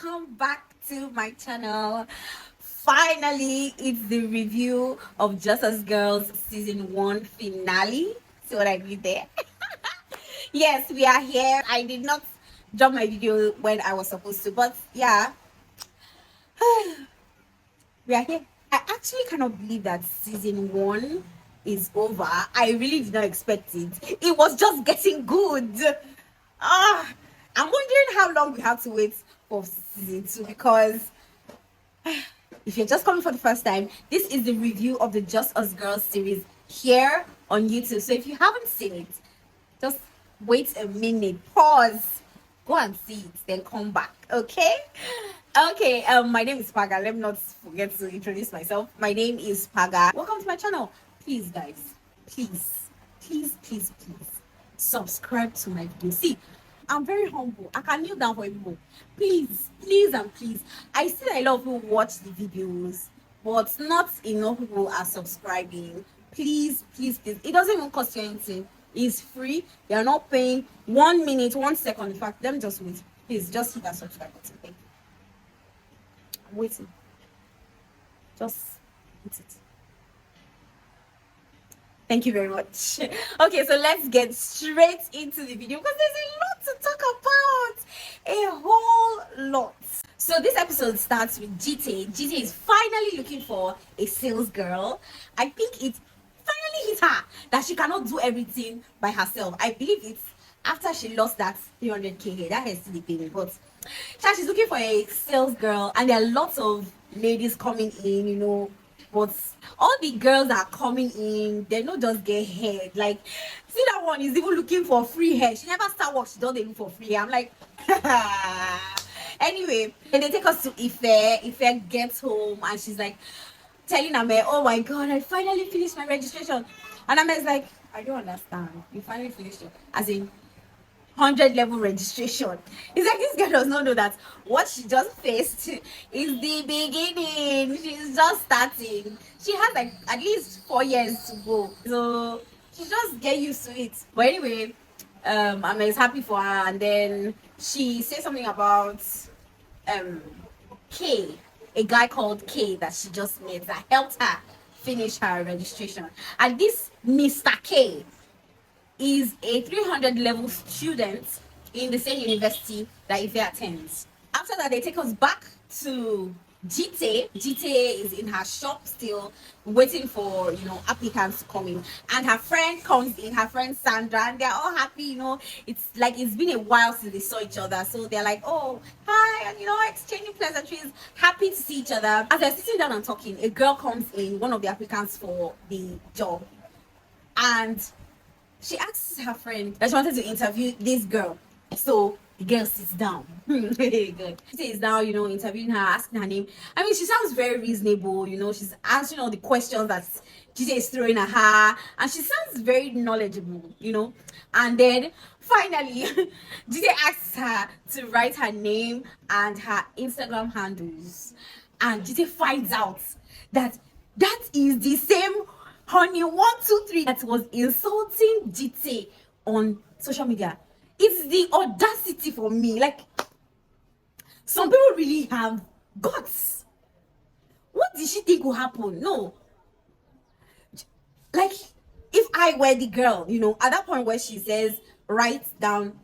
welcome back to my channel. Finally, it's the review of Just Us Girls season 1 finale. See what I did there? Yes, we are here. I did not drop my video when I was supposed to, but yeah, we are here. I actually cannot believe that season 1 is over. I really did not expect it. It was just getting good. I'm wondering how long we have to wait for season 2, because if you're just coming for the first time, this is the review of the Just Us Girls series here on YouTube. So if you haven't seen it, just wait a minute, pause, go and see it, then come back. Okay. My name is Paga. Let me not forget to introduce myself. My name is Paga. Welcome to my channel. Please guys, please subscribe to my video. See, I'm very humble. I can kneel down for people. Please and please. I see that a lot of people watch the videos, but not enough people are subscribing. Please. It doesn't even cost you anything. It's free. You're not paying 1 minute, 1 second. In fact, let me just wait. Please just hit that subscribe button. Thank you. I'm waiting. Just hit it. Thank you very much. Okay, so let's get straight into the video because there's a lot to talk about. A whole lot. So this episode starts with GT. GT is finally looking for a sales girl. I think it finally hit her that she cannot do everything by herself. I believe it's after she lost that 300k. That has still been, but she's looking for a sales girl, and there are lots of ladies coming in, but all the girls that are coming in, they don't just get hair. Like, see, that one is even looking for free hair. She never start work, she don't look for free hair. I'm like, anyway, and they take us to Ife. Ife gets home and she's like telling Ame, oh my god, I finally finished my registration. And Ame's like, I don't understand. You finally finished it, as in 100 level registration. It's like this girl does not know that what she just faced is the beginning. She's just starting. She has like at least 4 years to go, so she just get used to it. But anyway, I'm happy for her. And then she says something about K, a guy called K that she just met that helped her finish her registration. And this Mr. K is a 300 level student in the same university that Ife attends. After that, they take us back to GT. GT is in her shop still waiting for applicants to come in, and her friend comes in, her friend Sandra, and they're all happy. It's like it's been a while since they saw each other, so they're like, oh hi, and exchanging pleasantries, happy to see each other. As they're sitting down and talking, a girl comes in, one of the applicants for the job, and she asks her friend that she wanted to interview this girl. So the girl sits down. Good. She sits down, interviewing her, asking her name. I mean, she sounds very reasonable. She's answering all the questions that GJ is throwing at her, and she sounds very knowledgeable. And then finally, GJ asks her to write her name and her Instagram handles, and GJ finds out that is the same Honey 123 that was insulting GT on social media. It's the audacity for me. Like, some people really have guts. What did she think will happen? No. Like, if I were the girl, at that point where she says write down,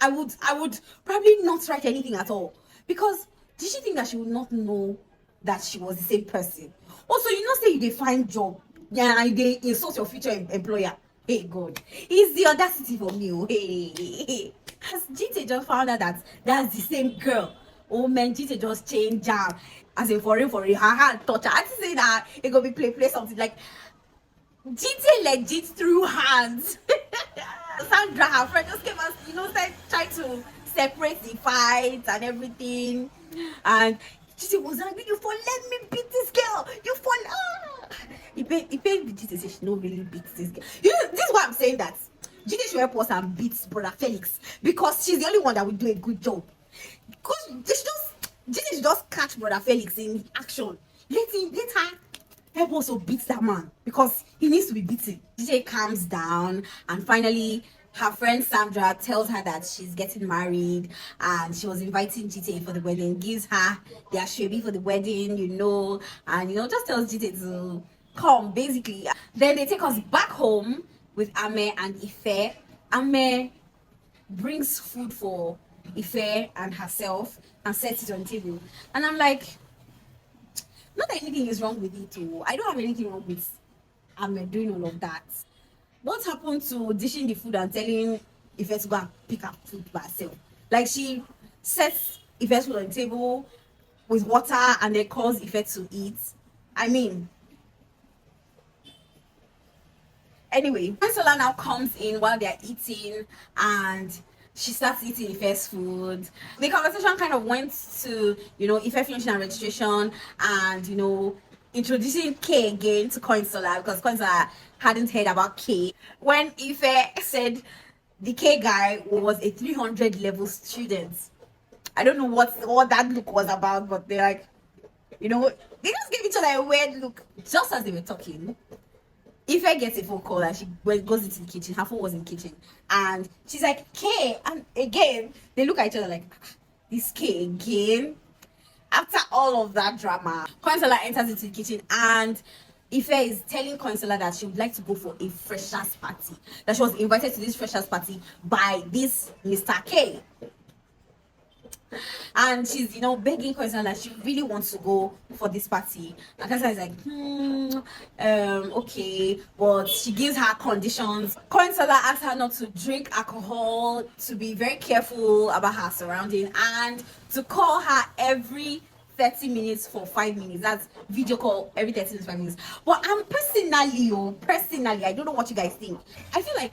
I would probably not write anything at all, because did she think that she would not know that she was the same person? Also, say you define job, yeah, and they insult your future employer. Hey God, it's the audacity for me. Hey, as GT just found out that that's the same girl. Oh man, GT just changed jam. As in for real, her hand touch her. I just say that it gonna be play something like GT legit through hands. Sandra, her friend, just came and said, try to separate the fight and everything. And GT was like, you for let me beat this girl. You for He paid GT say she no really beat this girl. This is why I'm saying that GT should help us and beat brother Felix, because she's the only one that will do a good job. Because GT should just catch brother Felix in action. Let her help us to beat that man, because he needs to be beaten. GT calms down, and finally her friend Sandra tells her that she's getting married and she was inviting GTA for the wedding, gives her the ashwebi for the wedding, and just tells GTA to come basically. Then they take us back home with Ame and Ife. Ame brings food for Ife and herself and sets it on the table. And I'm like, not that anything is wrong with it too. I don't have anything wrong with Ame doing all of that. What happened to dishing the food and telling Ife to go and pick up food by herself? Like she sets Ife's food on the table with water and then calls Ife to eat. I mean, anyway, Consola now comes in while they're eating and she starts eating Ife's food. The conversation kind of went to, Ife finishing her registration and, introducing K again to Consola because Consola hadn't heard about K. When Ife said the K guy was a 300 level student, I don't know what that look was about, but they're like, they just gave each other a weird look. Just as they were talking, Ife gets a phone call and she goes into the kitchen. Her phone was in the kitchen. And she's like, K. And again, they look at each other like, this K again? After all of that drama, Consola enters into the kitchen and Ife is telling Consola that she would like to go for a freshers party. That she was invited to this freshers party by this Mr. K. And she's begging Consola that she really wants to go for this party. And Consola is like, okay, but she gives her conditions. Consola asks her not to drink alcohol, to be very careful about her surrounding, and to call her every 30 minutes for 5 minutes. That's video call every 30 minutes, 5 minutes. But I'm personally, I don't know what you guys think. I feel like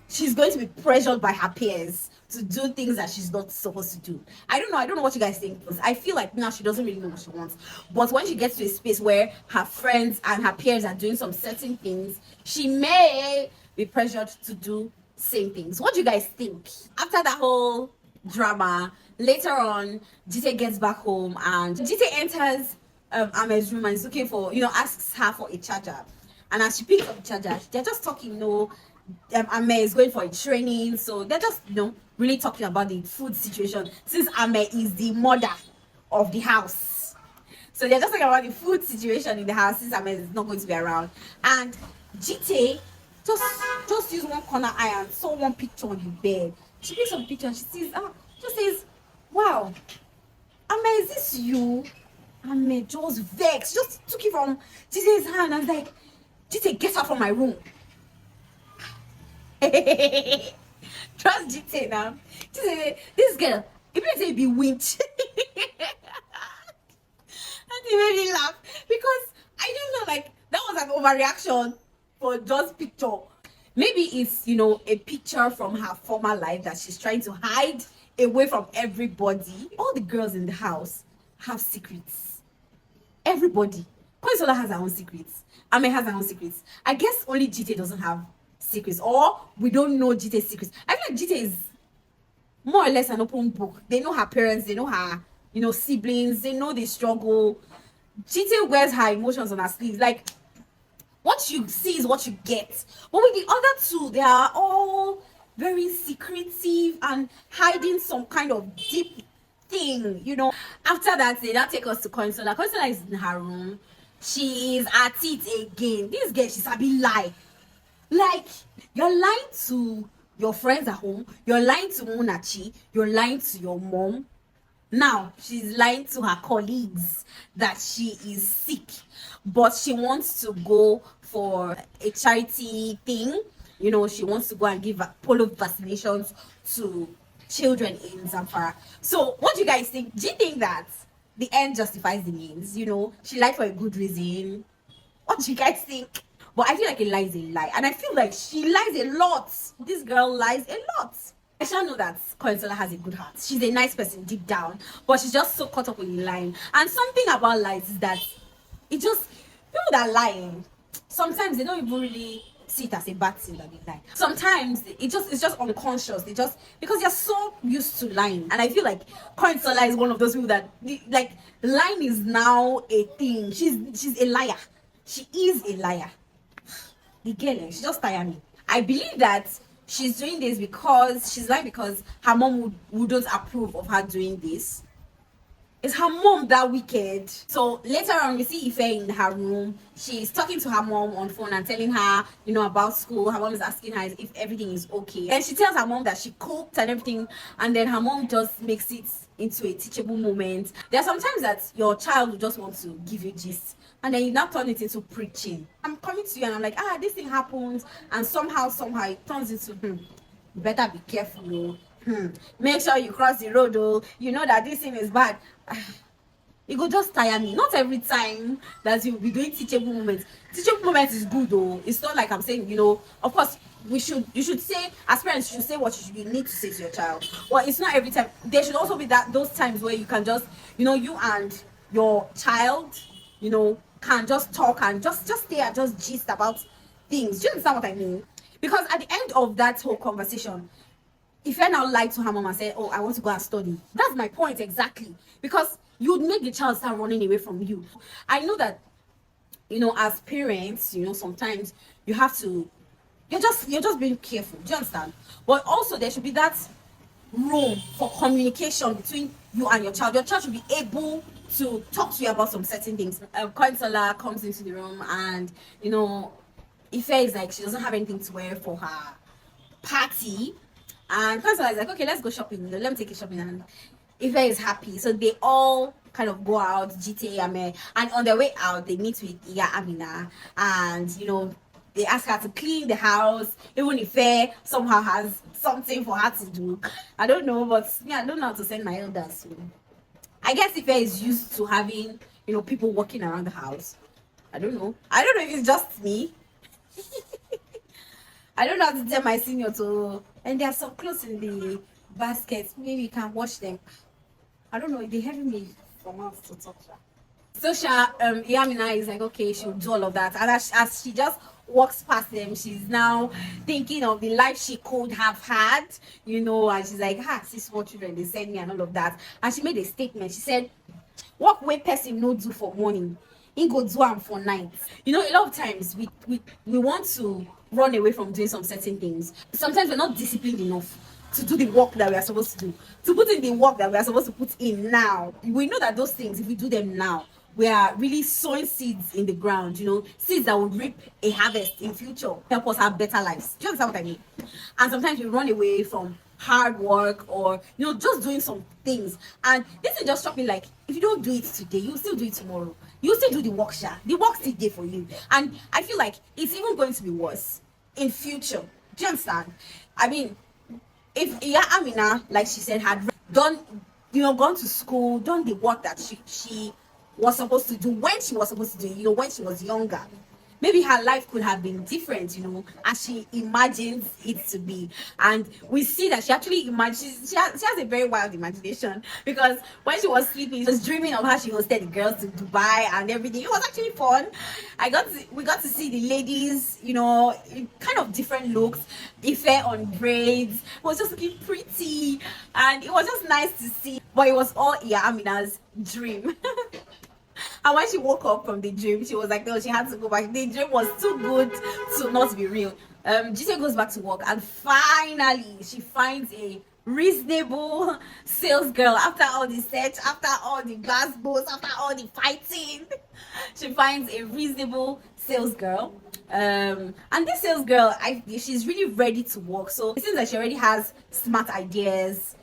she's going to be pressured by her peers to do things that she's not supposed to do. I don't know what you guys think. I feel like now she doesn't really know what she wants. But when she gets to a space where her friends and her peers are doing some certain things, she may be pressured to do same things. What do you guys think? After that whole drama, later on, Jite gets back home and Jite enters Ame's room and is looking for, asks her for a charger. And as she picks up the charger, they're just talking, Ame is going for a training, so they're just really talking about the food situation since Ame is the mother of the house. So they're just talking about the food situation in the house since Ame is not going to be around. And Jite just use one corner eye and saw one picture on the bed. She picks up the picture and she sees, just says, wow, Ame, is this you? Ame just vexed, just took it from Jite's hand and was like, Jite, get out from my room. Trust Jite now. Jite, this girl, if you say be winch. And he made me laugh because I don't know, like that was an overreaction for just picture. Maybe it's a picture from her former life that she's trying to hide away from everybody. All the girls in the house have secrets. Everybody. Consola has her own secrets. Ame has her own secrets. I guess only Jite doesn't have secrets, or we don't know Jite's secrets. I feel like Jite is more or less an open book. They know her parents, they know her, siblings, they know the struggle. Jite wears her emotions on her sleeves. Like, what you see is what you get. But with the other two, they are all very secretive and hiding some kind of deep thing, After that, they now take us to Consola. Consola is in her room. She is at it again. This girl, she's a bit lie. Like, you're lying to your friends at home, you're lying to Munachi, you're lying to your mom. Now, she's lying to her colleagues that she is sick, but she wants to go for a charity thing. She wants to go and give polio vaccinations to children in Zamfara. So, what do you guys think? Do you think that the end justifies the means? She lied for a good reason. What do you guys think? But I feel like a lie is a lie. And I feel like she lies a lot. This girl lies a lot. I shall know that Consola has a good heart. She's a nice person deep down. But she's just so caught up in lying. And something about lies is that it just, people that are lying, sometimes they don't even really see it as a bad thing that they lie. Sometimes it's just unconscious. They just, because they're so used to lying. And I feel like Consola is one of those people that, like, lying is now a thing. She's a liar. She is a liar. The girl, she just tired me. I believe that she's doing this because she's like, because her mom wouldn't approve of her doing this. Is her mom that wicked? So later on, we see Ife in her room. She's talking to her mom on phone and telling her, about school. Her mom is asking her if everything is okay. And she tells her mom that she cooked and everything. And then her mom just makes it into a teachable moment. There are sometimes that your child will just want to give you gist. And then you now turn it into preaching. I'm coming to you and I'm like, this thing happens. And somehow it turns into, you better be careful. Make sure you cross the road, you know that this thing is bad. It will just tire me. Not every time that you'll be doing teachable moments. Teachable moments is good though. It's not like I'm saying, of course you should say, as parents, you should say what you need to say to your child. Well, it's not every time. There should also be those times where you can just, you and your child, can just talk and just stay and just gist about things. Do you understand what I mean? Because at the end of that whole conversation, if I now lied to her mom and said, I want to go and study, that's my point exactly. Because you'd make the child start running away from you. I know that, as parents, sometimes you have to, you're just being careful. Do you understand? But also there should be that room for communication between you and your child. Your child should be able to talk to you about some certain things. Counselor comes into the room and, Ife is like, she doesn't have anything to wear for her party. And Counselor is like, okay, let's go shopping. Let me take you shopping. And Ife is happy. So they all kind of go out, GTA, and on their way out, they meet with Iya Amina. And, they ask her to clean the house. Even Ife somehow has something for her to do. I don't know, but I don't know how to send my elders. So I guess Ife is used to having, people walking around the house. I don't know if it's just me. I don't know how to tell my senior to, and there are some clothes in the basket. Maybe you can wash them. I don't know. They having me from us to talk to her. So Yamina is like, okay, she'll do all of that. And as she just walks past them, she's now thinking of the life she could have had, and she's like, see small children, they send me and all of that. And she made a statement. She said, what way person no do for morning, he go do am for night. A lot of times we want to run away from doing some certain things. Sometimes we're not disciplined enough to do the work that we are supposed to do, to put in the work that we are supposed to put in now. We know that those things, if we do them now, we are really sowing seeds in the ground, seeds that will reap a harvest in future, help us have better lives. Do you understand what I mean? And sometimes we run away from hard work or, just doing some things. And this is just something like, if you don't do it today, you'll still do it tomorrow. You'll still do the work, The work's still there for you. And I feel like it's even going to be worse in future. Do you understand? I mean, if Iya Amina, like she said, had done, gone to school, done the work that she was supposed to do when she was supposed to do, when she was younger, maybe her life could have been different, as she imagines it to be. And we see that she actually imagines, she has a very wild imagination, because when she was sleeping, she was dreaming of how she hosted the girls to Dubai and everything. It was actually fun. We got to see the ladies, in kind of different looks. Ife on braids, was just looking pretty, and it was just nice to see. But it was all Iya Amina's dream. And when she woke up from the dream, she was like, no, she had to go back. The dream was too good to not be real. Gise goes back to work, and finally she finds a reasonable sales girl. After all the search, after all the gas balls, after all the fighting, she finds a reasonable sales girl. And this sales girl, she's really ready to work. So it seems like she already has smart ideas,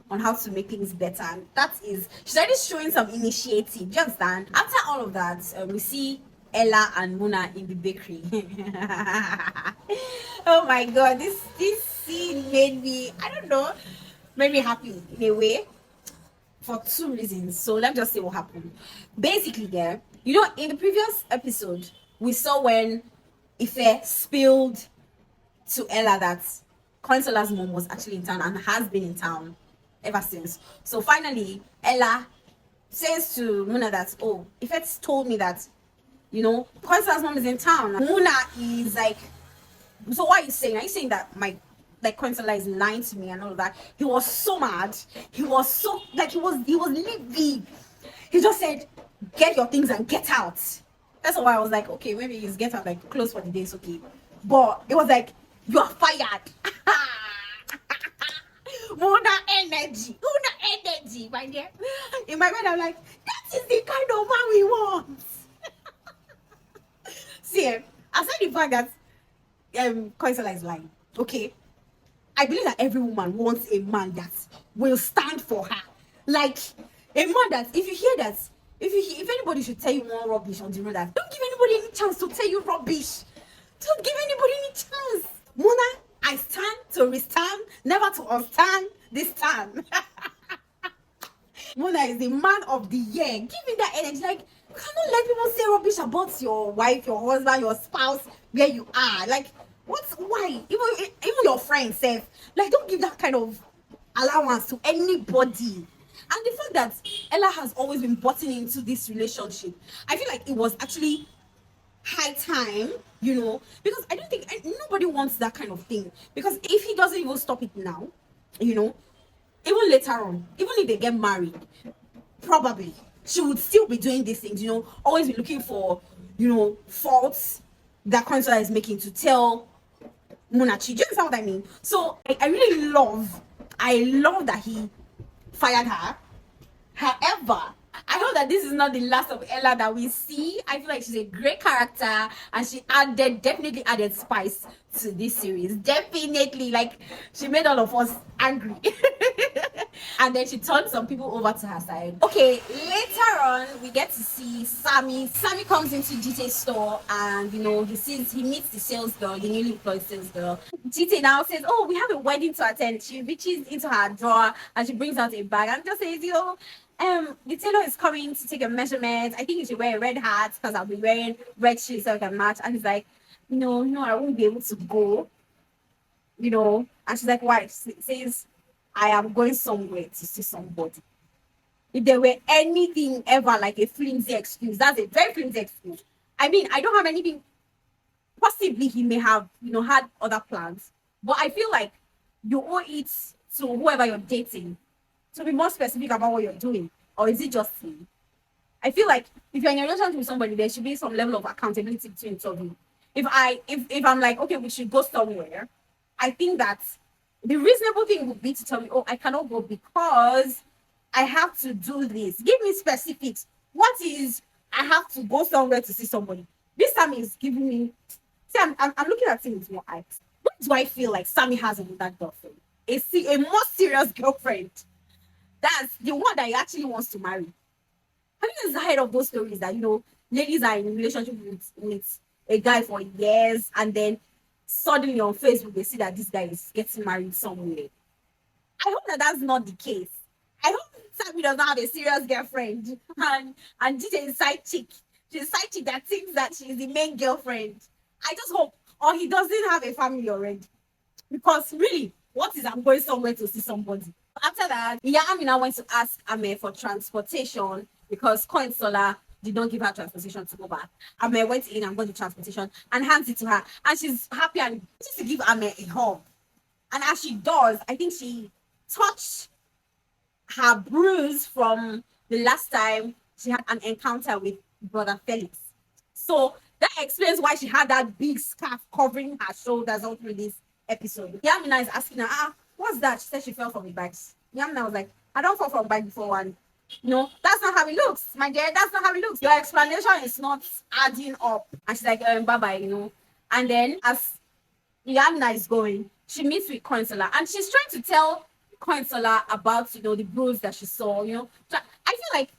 on how to make things better. And she's already showing some initiative. Do you understand? After all of that, we see Ella and Muna in the bakery. Oh my god, this scene made me, I don't know, made me happy in a way for two reasons. So let me just say what happened. Basically there, in the previous episode, we saw when Ife spilled to Ella that Consola's mom was actually in town and has been in town ever since. So finally, Ella says to Muna that, Ife told me that, Consola's mom is in town. Muna is like, so what are you saying? Are you saying that Consola is lying to me and all of that? He was so mad. He was so, he was livid. He just said, get your things and get out. That's why I was like, okay, maybe he's get out, close for the day, it's okay. But it was like, You are fired. Una energy. Una energy, my dear. In my mind, I'm like, that is the kind of man we want. See, aside the fact that Koisola is lying, okay, I believe that every woman wants a man that will stand for her. Like a man that, if you hear that, if anybody should tell you more rubbish on the road, that don't give anybody any chance to tell you rubbish. Don't give anybody any chance. Mona, I stand to restand, never to unstand this time. Mona is the man of the year. Give me that energy. Like, you cannot let people say rubbish about your wife, your husband, your spouse, where you are. Like, what's why? Even your friends say, like, don't give that kind of allowance to anybody. And the fact that Ella has always been butting into this relationship, I feel like it was actually high time, because I don't think nobody wants that kind of thing. Because if he doesn't even stop it now, even later on, even if they get married, probably she would still be doing these things, always be looking for, faults that Consola is making to tell Munachi. Do you understand what I mean? So I really love that he fired her. However, I hope that this is not the last of Ella that we see. I feel like she's a great character, and she definitely added spice to this series. Definitely, like, she made all of us angry. And then she turned some people over to her side. Okay, later on, we get to see Sammy. Sammy comes into GT's store, and he meets the sales girl, the newly employed sales girl. GT now says, "Oh, we have a wedding to attend." She reaches into her drawer and she brings out a bag and just says, the tailor is coming to take a measurement. I think you should wear a red hat because I'll be wearing red shoes so I can match. And he's like, no, I won't be able to go. And she's like, why? She says, I am going somewhere to see somebody. If there were anything ever like a flimsy excuse, that's a very flimsy excuse. I mean, I don't have anything. Possibly he may have, had other plans. But I feel like you owe it to whoever you're dating to be more specific about what you're doing. Or is it just me? I feel like if you're in a relationship with somebody, there should be some level of accountability between two of you. If I'm like, okay, we should go somewhere, I think that the reasonable thing would be to tell me, oh, I cannot go because I have to do this. Give me specifics. What is I have to go somewhere to see somebody? This time is giving me. See, I'm looking at things with more eyes. What do I feel like Sammy has with that girlfriend? A more serious girlfriend. That's the one that he actually wants to marry. Have you guys heard of those stories that ladies are in a relationship with a guy for years, and then suddenly on Facebook they see that this guy is getting married somewhere? I hope that that's not the case. I hope Sammy does not have a serious girlfriend and she's a side chick. She's a side chick that thinks that she's the main girlfriend. I just hope, or he doesn't have a family already. Because really, what is I'm going somewhere to see somebody? After that, Amina went to ask Ame for transportation because Koinsola did not give her transportation to go back. Ame went in and got the transportation and hands it to her. And she's happy and just to give Ame a hug. And as she does, I think she touched her bruise from the last time she had an encounter with Brother Felix. So that explains why she had that big scarf covering her shoulders all through this episode. Yamina is asking her, what's that? She said she fell from the bikes. Yamina was like, I don't fall from bike before one. That's not how it looks, my dear. That's not how it looks. Your explanation is not adding up. And she's like, bye-bye, And then as Yamina is going, she meets with Consola and she's trying to tell Consola about, the bruise that she saw, So I feel like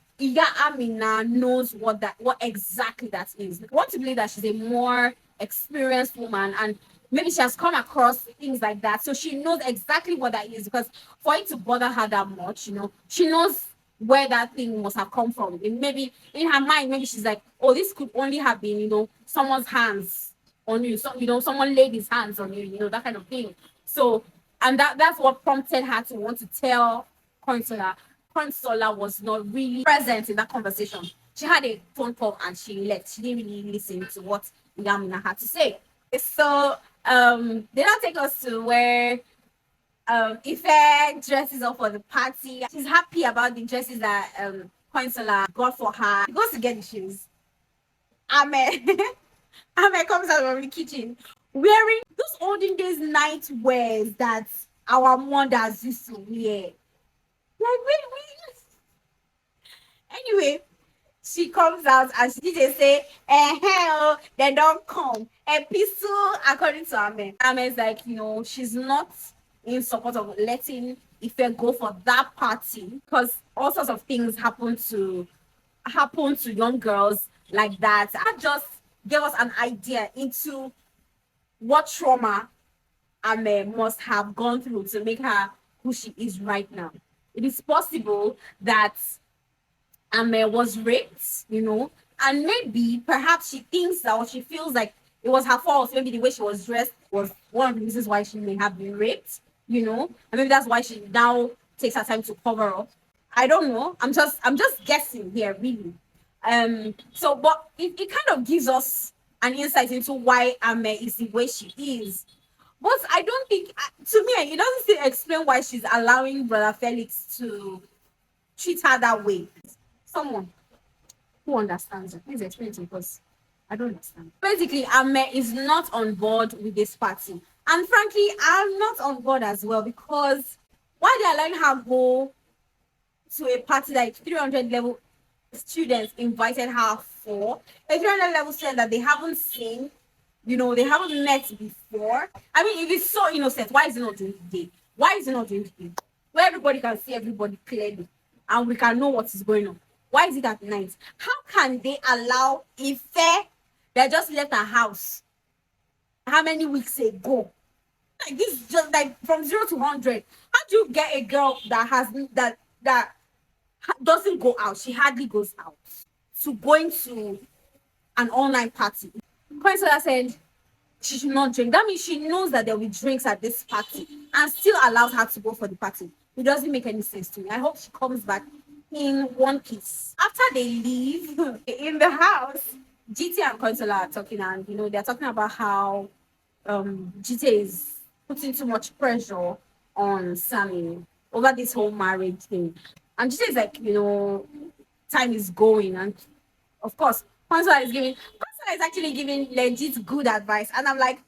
Amina knows what exactly that is. I want to believe that she's a more experienced woman and maybe she has come across things like that. So she knows exactly what that is, because for it to bother her that much, she knows where that thing must have come from. And maybe in her mind, maybe she's like, oh, this could only have been, someone's hands on you. So, someone laid his hands on you, that kind of thing. So, and that's what prompted her to want to tell Consola. Consola was not really present in that conversation. She had a phone call and she left. She didn't really listen to what Yamina had to say. So they now take us to where Ife dresses up for the party. She's happy about the dresses that Consola got for her. She goes to get the shoes. Ame Ame comes out from the kitchen wearing those olden days night wears that our mothers used to wear. Like anyway, she comes out and she just say, hell, they don't come. A peaceful according to Amen. Amen's like, she's not in support of letting Ife go for that party because all sorts of things happen to young girls like that. I just gave us an idea into what trauma Ame must have gone through to make her who she is right now. It is possible that was raped, and maybe perhaps she thinks that, or she feels like it was her fault. Maybe the way she was dressed was one of the reasons why she may have been raped, and maybe that's why she now takes her time to cover up. I don't know. I'm just guessing here, really. So, but it kind of gives us an insight into why Ame is the way she is. But I don't think, to me, it doesn't still explain why she's allowing Brother Felix to treat her that way. Someone who understands it, please explain to me because I don't understand. Basically, Ame is not on board with this party. And frankly, I'm not on board as well because why they allowing her go to a party that 300 level students invited her for, a 300 level student that they haven't seen, they haven't met before. I mean, if it's so innocent, why is it not during the day? Why is it not during the day? Where everybody can see everybody clearly and we can know what is going on. Why is it at night? How can they allow Ife that just left her house how many weeks ago? Like this, just like from 0 to 100. How do you get a girl that has that doesn't go out? She hardly goes out to going to an online party. Coincidence said she should not drink. That means she knows that there will be drinks at this party and still allows her to go for the party. It doesn't make any sense to me. I hope she comes back in one piece. After they leave in the house, GT and Consola are talking, and they're talking about how GT is putting too much pressure on Sammy over this whole marriage thing. And GT is like, time is going, and of course, Consola is actually giving legit good advice. And I'm like,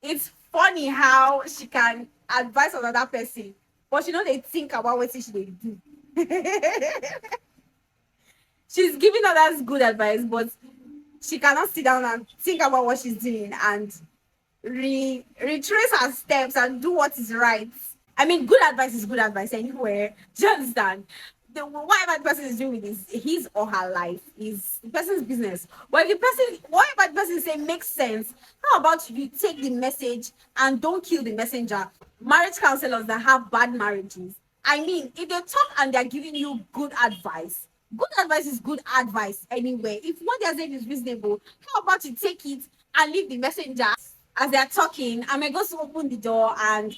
it's funny how she can advise another person, but they think about what she they do. She's giving others good advice, but she cannot sit down and think about what she's doing and retrace her steps and do what is right. I mean, good advice is good advice anywhere. Do you understand? Whatever the person is doing with his or her life is the person's business. But if whatever the person is saying makes sense, how about you take the message and don't kill the messenger? Marriage counselors that have bad marriages, I mean, if they talk and they're giving you good advice is good advice anyway. If what they're saying is reasonable, how about you take it and leave the messenger? As they're talking, I may go to open the door and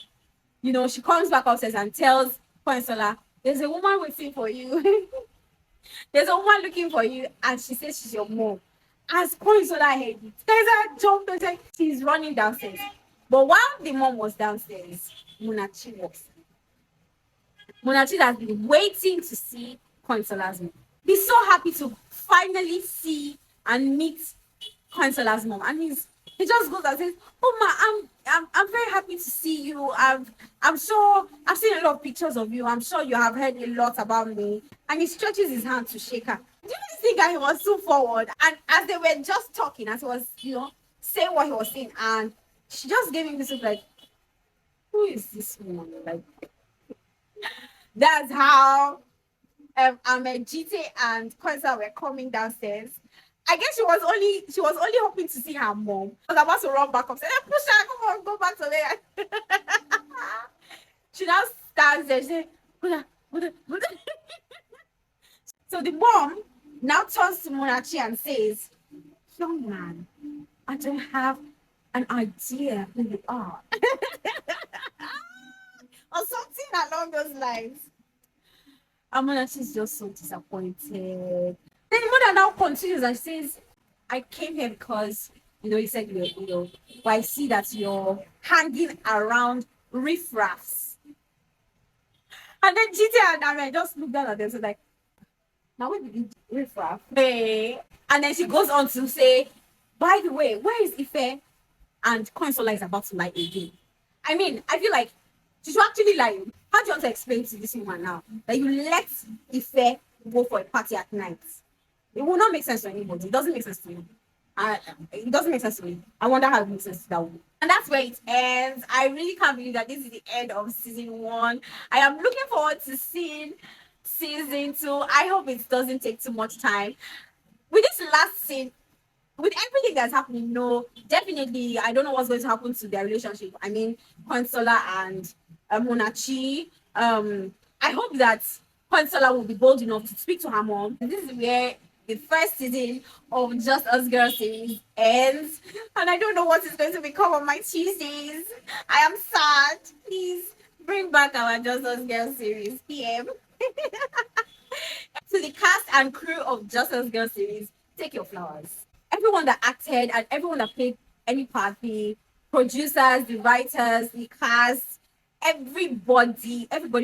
she comes back upstairs and tells Poinsola, there's a woman waiting for you. There's a woman looking for you, and she says she's your mom. As Poinsola heard it, there's a jump and like she's running downstairs. But while the mom was downstairs, Munachi walks. Munachi has been waiting to see Poinsola's mom. He's so happy to finally see and meet Poinsola's mom, and he just goes and says, "Oh ma, I'm very happy to see you. I'm sure I've seen a lot of pictures of you. I'm sure you have heard a lot about me." And he stretches his hand to shake her. Do you think that he was so forward? And as they were just talking, as he was, saying what he was saying, and she just gave him this look like, "Who is this woman?" Like, that's how GT and Kwanzaa were coming downstairs. I guess she was only hoping to see her mom. I was about to run back up, say, "Hey, push her, come on, go back to there." She now stands there, she said, "Buddha." So the mom now turns to Munachi and says, "Young man, I don't have an idea who you are." Or something along those lines. And Munachi is just so disappointed. Then the mother now continues and says, "I came here because, he said, but I see that you're hanging around riffraffs." And then GT and Ame just look down at them, so like, "Now where did you riffraff?" Hey. And then she goes on to say, "By the way, where is Ife?" and Consola is about to lie again. I mean, I feel like she's actually lying. How do you want to explain to this woman now that you let Ife go for a party at night? It will not make sense to anybody. It doesn't make sense to me. It doesn't make sense to me. I wonder how it makes sense to that woman. And that's where it ends. I really can't believe that this is the end of season one. I am looking forward to seeing season two. I hope it doesn't take too much time. With this last scene, with everything that's happening, no, definitely, I don't know what's going to happen to their relationship. I mean, Consola and Monachi. I hope that Consola will be bold enough to speak to her mom. And this is where the first season of Just Us Girls series ends, and I don't know what is going to become of my Tuesdays. I am sad. Please bring back our Just Us Girls series, PM. To the cast and crew of Just Us Girls series, take your flowers. Everyone that acted and everyone that played any part, the producers, the writers, the cast, everybody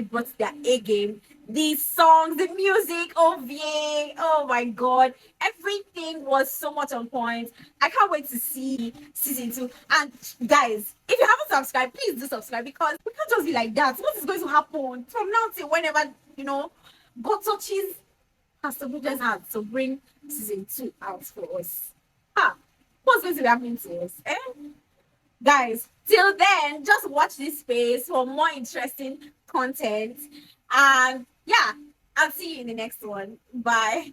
brought their A game. The songs, the music, oh yay, oh my god, everything was so much on point. I can't wait to see season two. And guys, if you haven't subscribed, please do subscribe, because we can't just be like that. What is going to happen from now till whenever, God touches Pastor Buja's heart to bring season two out for us? What's going to be happening to us? Guys, till then, just watch this space for more interesting content. And yeah, I'll see you in the next one. Bye.